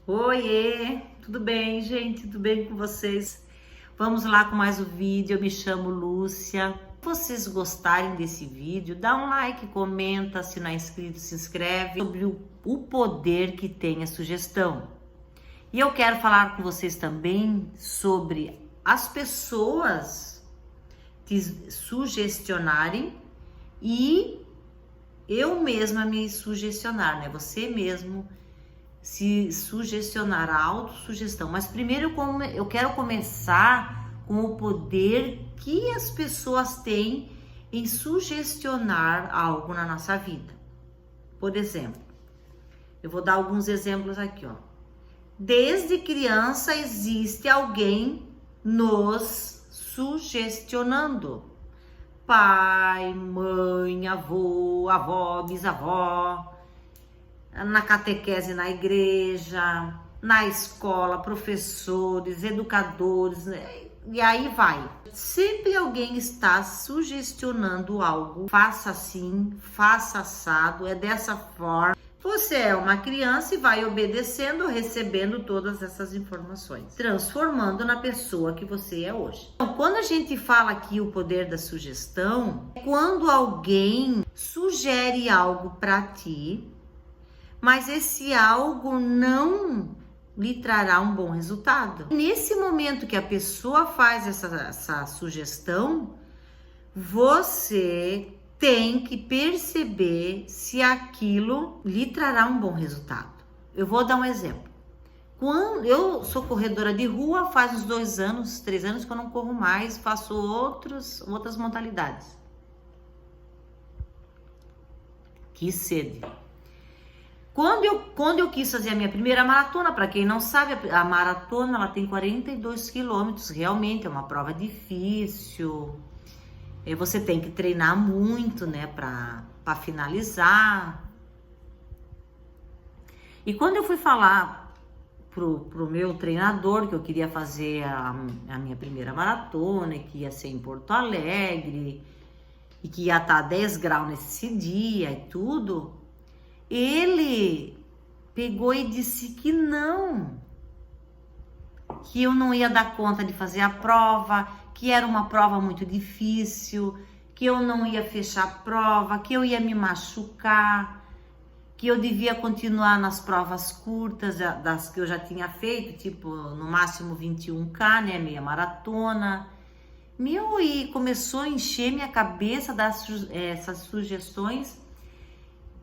Oiê, tudo bem, gente? Tudo bem com vocês? Vamos lá com mais um vídeo. Eu me chamo Lúcia. Se vocês gostarem desse vídeo, dá um like, comenta, se não é inscrito, se inscreve sobre o poder que tem a sugestão. E eu quero falar com vocês também sobre as pessoas te sugestionarem e eu mesma me sugestionar, né? Você mesmo se sugestionar, a autossugestão. Mas primeiro eu quero começar com o poder que as pessoas têm em sugestionar algo na nossa vida. Por exemplo, eu vou dar alguns exemplos aqui, ó. Desde criança existe alguém nos sugestionando. Pai, mãe, avô, avó, bisavó, na catequese na igreja, na escola, professores, educadores, e aí vai. Sempre alguém está sugestionando algo. Faça assim, faça assado, é dessa forma. Você é uma criança e vai obedecendo, recebendo todas essas informações, transformando na pessoa que você é hoje. Então, quando a gente fala aqui o poder da sugestão, é quando alguém sugere algo para ti, mas esse algo não lhe trará um bom resultado. Nesse momento que a pessoa faz essa sugestão, você tem que perceber se aquilo lhe trará um bom resultado. Eu vou dar um exemplo. Quando eu sou corredora de rua, faz uns 2 anos, 3 anos que eu não corro mais, faço outras modalidades. Que sede! Quando eu quis fazer a minha primeira maratona, para quem não sabe, a maratona ela tem 42 quilômetros, realmente é uma prova difícil. Você tem que treinar muito, né, para finalizar. E quando eu fui falar pro meu treinador que eu queria fazer a minha primeira maratona, que ia ser em Porto Alegre, e que ia estar 10 graus nesse dia e tudo, ele pegou e disse que não, que eu não ia dar conta de fazer a prova, que era uma prova muito difícil, que eu não ia fechar a prova, que eu ia me machucar, que eu devia continuar nas provas curtas, das que eu já tinha feito, tipo, no máximo 21K, né, meia maratona. E começou a encher minha cabeça essas sugestões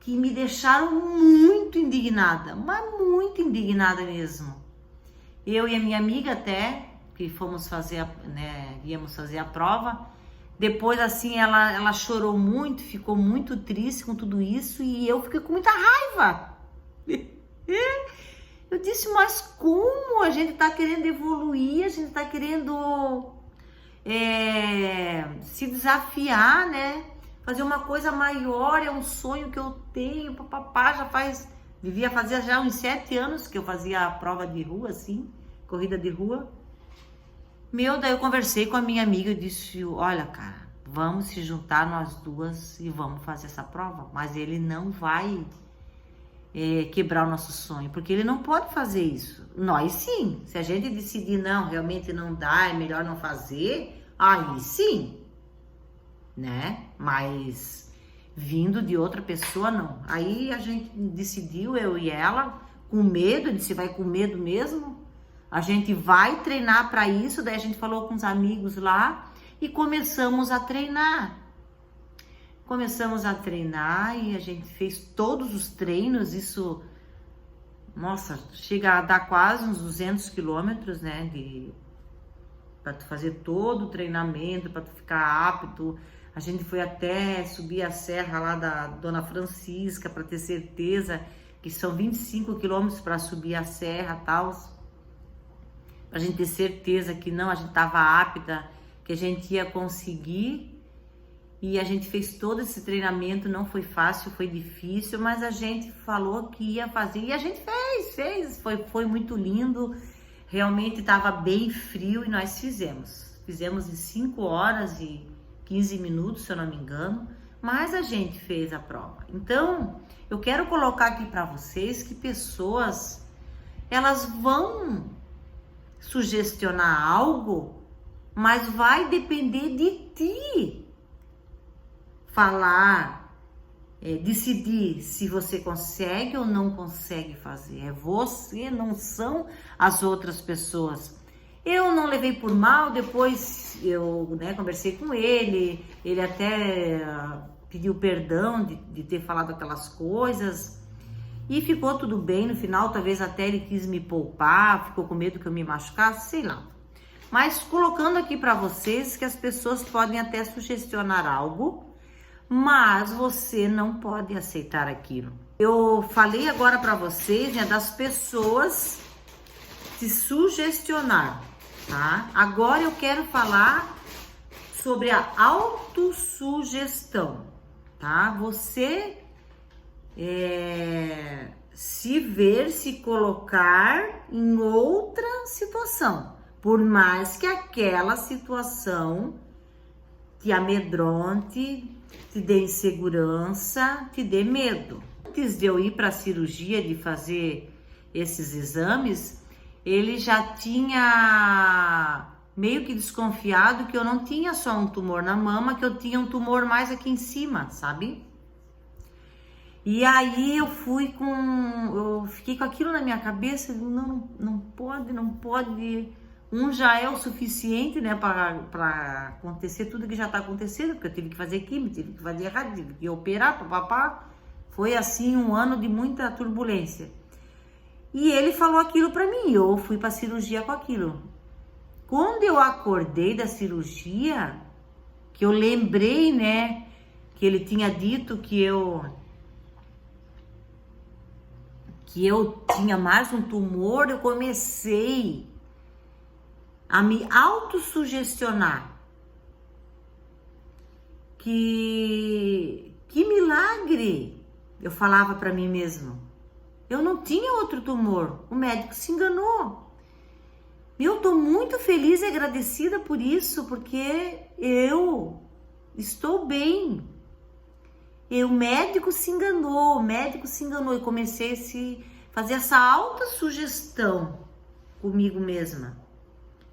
que me deixaram muito indignada, mas muito indignada mesmo. Eu e a minha amiga até, que fomos fazer, íamos fazer a prova, depois assim ela chorou muito, ficou muito triste com tudo isso e eu fiquei com muita raiva. Eu disse, mas como a gente tá querendo evoluir, a gente tá querendo se desafiar, né? Fazer uma coisa maior, é um sonho que eu tenho, papapá, fazia já uns 7 anos que eu fazia a prova de rua, assim, corrida de rua. Daí eu conversei com a minha amiga e disse, olha, cara, vamos se juntar nós duas e vamos fazer essa prova, mas ele não vai quebrar o nosso sonho, porque ele não pode fazer isso. Nós sim, se a gente decidir, não, realmente não dá, é melhor não fazer, aí sim, né? Mas vindo de outra pessoa, não. Aí a gente decidiu, eu e ela, com medo, disse, vai com medo mesmo? A gente vai treinar para isso. Daí a gente falou com os amigos lá e começamos a treinar. Começamos a treinar e a gente fez todos os treinos. Isso, nossa, chega a dar quase uns 200 quilômetros, né? Para tu fazer todo o treinamento, para tu ficar apto. A gente foi até subir a serra lá da Dona Francisca para ter certeza que são 25 quilômetros para subir a serra e tal. Pra gente ter certeza que não, a gente tava apta, que a gente ia conseguir. E a gente fez todo esse treinamento, não foi fácil, foi difícil, mas a gente falou que ia fazer e a gente fez, foi muito lindo. Realmente tava bem frio e nós fizemos. Fizemos em 5 horas e 15 minutos, se eu não me engano, mas a gente fez a prova. Então, eu quero colocar aqui para vocês que pessoas elas vão sugestionar algo, mas vai depender de ti falar, decidir se você consegue ou não consegue fazer. É você, não são as outras pessoas. Eu não levei por mal, depois eu conversei com ele até pediu perdão de ter falado aquelas coisas e ficou tudo bem. No final, talvez até ele quis me poupar, ficou com medo que eu me machucasse, sei lá. Mas colocando aqui para vocês que as pessoas podem até sugestionar algo, mas você não pode aceitar aquilo. Eu falei agora para vocês, das pessoas se sugestionar, tá? Agora eu quero falar sobre a autossugestão, tá? Você se ver, se colocar em outra situação, por mais que aquela situação te amedronte, te dê insegurança, te dê medo. Antes de eu ir para a cirurgia, de fazer esses exames, ele já tinha meio que desconfiado que eu não tinha só um tumor na mama, que eu tinha um tumor mais aqui em cima, sabe? E aí eu fiquei com aquilo na minha cabeça, não pode. Um já é o suficiente, para acontecer tudo que já tá acontecendo, porque eu tive que fazer químio, tive que fazer rádio, tive que operar, papapá. Foi assim um ano de muita turbulência. E ele falou aquilo para mim, eu fui para cirurgia com aquilo. Quando eu acordei da cirurgia, que eu lembrei, que ele tinha dito que eu tinha mais um tumor, eu comecei a me autossugestionar. Que milagre! Eu falava para mim mesmo. Eu não tinha outro tumor, o médico se enganou. Eu tô muito feliz e agradecida por isso, porque eu estou bem. E o médico se enganou, e comecei a fazer essa autossugestão comigo mesma.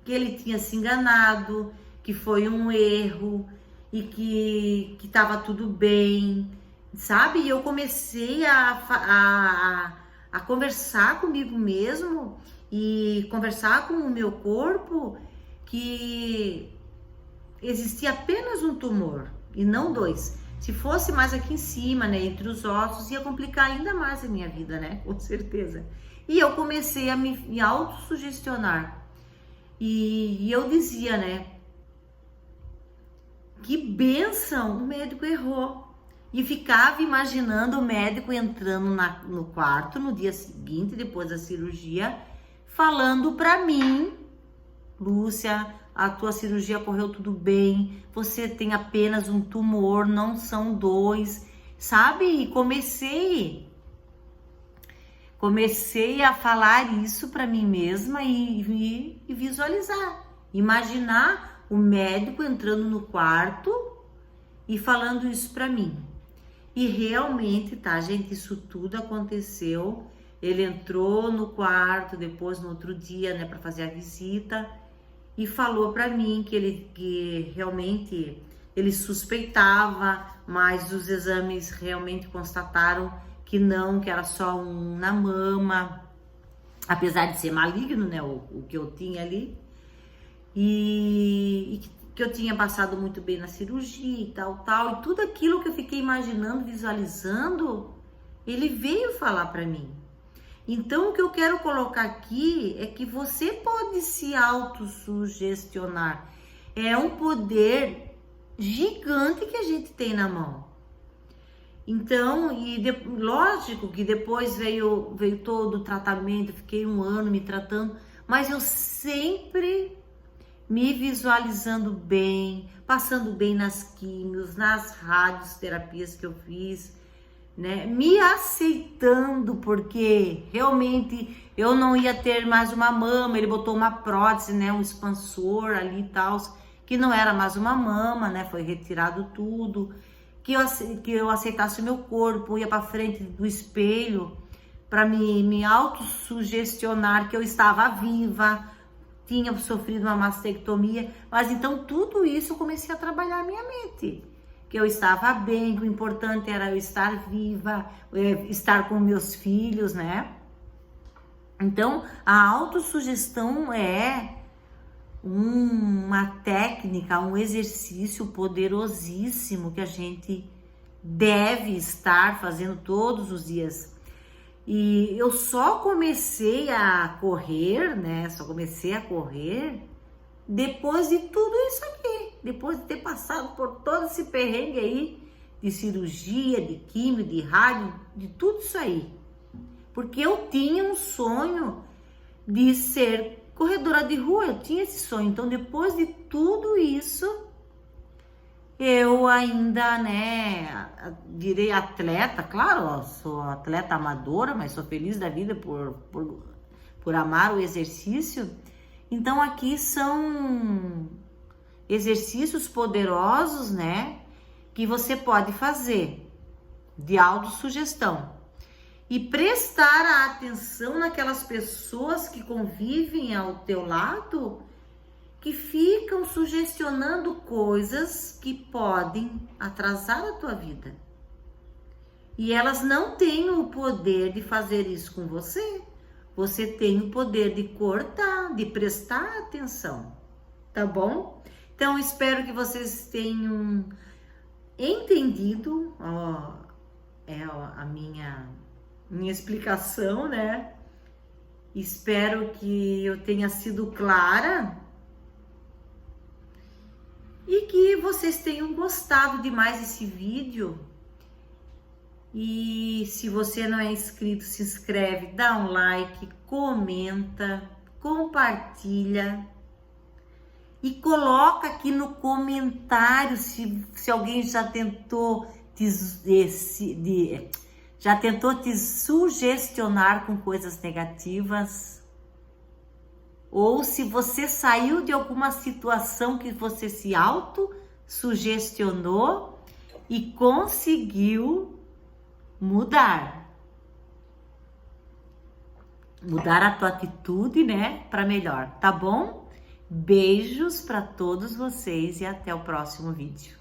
Que ele tinha se enganado, que foi um erro e que estava tudo bem, sabe? E eu comecei a conversar comigo mesmo e conversar com o meu corpo que existia apenas um tumor e não dois. Se fosse mais aqui em cima, entre os ossos, ia complicar ainda mais a minha vida, com certeza. E eu comecei a me autossugestionar. E eu dizia, que bênção, o médico errou. E ficava imaginando o médico entrando no quarto no dia seguinte, depois da cirurgia, falando para mim: Lúcia, a tua cirurgia correu tudo bem, você tem apenas um tumor, não são dois, sabe? E comecei a falar isso para mim mesma e visualizar, imaginar o médico entrando no quarto e falando isso para mim. E realmente, tá, gente, isso tudo aconteceu. Ele entrou no quarto depois no outro dia, para fazer a visita e falou para mim que realmente ele suspeitava, mas os exames realmente constataram que não, que era só um na mama, apesar de ser maligno, o que eu tinha ali, e que eu tinha passado muito bem na cirurgia e tal, e tudo aquilo que eu fiquei imaginando, visualizando, ele veio falar para mim. Então, o que eu quero colocar aqui é que você pode se autossugestionar. É um poder gigante que a gente tem na mão. Então, lógico que depois veio todo o tratamento, fiquei um ano me tratando, mas eu sempre me visualizando bem, passando bem nas químios, nas radioterapias que eu fiz, me aceitando, porque realmente eu não ia ter mais uma mama. Ele botou uma prótese, um expansor ali e tal, que não era mais uma mama, foi retirado tudo, que eu aceitasse o meu corpo, ia para frente do espelho, para me autossugestionar que eu estava viva, tinha sofrido uma mastectomia, mas então tudo isso eu comecei a trabalhar a minha mente, que eu estava bem, que o importante era eu estar viva, estar com meus filhos, né? Então, a autossugestão é uma técnica, um exercício poderosíssimo que a gente deve estar fazendo todos os dias. E eu só comecei a correr, né? Só comecei a correr depois de tudo isso aqui, depois de ter passado por todo esse perrengue aí de cirurgia, de químio, de rádio, de tudo isso aí. Porque eu tinha um sonho de ser corredora de rua, eu tinha esse sonho. Então, depois de tudo isso, eu ainda, né, virei atleta. Claro, ó, sou atleta amadora, mas sou feliz da vida por amar o exercício. Então, aqui são exercícios poderosos, né, que você pode fazer de autossugestão. E prestar atenção naquelas pessoas que convivem ao teu lado, que ficam sugestionando coisas que podem atrasar a tua vida. E elas não têm o poder de fazer isso com você. Você tem o poder de cortar, de prestar atenção, tá bom? Então, espero que vocês tenham entendido a minha explicação, né? Espero que eu tenha sido clara e que vocês tenham gostado demais desse vídeo. E se você não é inscrito, se inscreve, dá um like, comenta, compartilha e coloca aqui no comentário se alguém já tentou te sugestionar com coisas negativas, ou se você saiu de alguma situação que você se auto-sugestionou e conseguiu mudar a tua atitude, né, para melhor, tá bom? Beijos para todos vocês e até o próximo vídeo.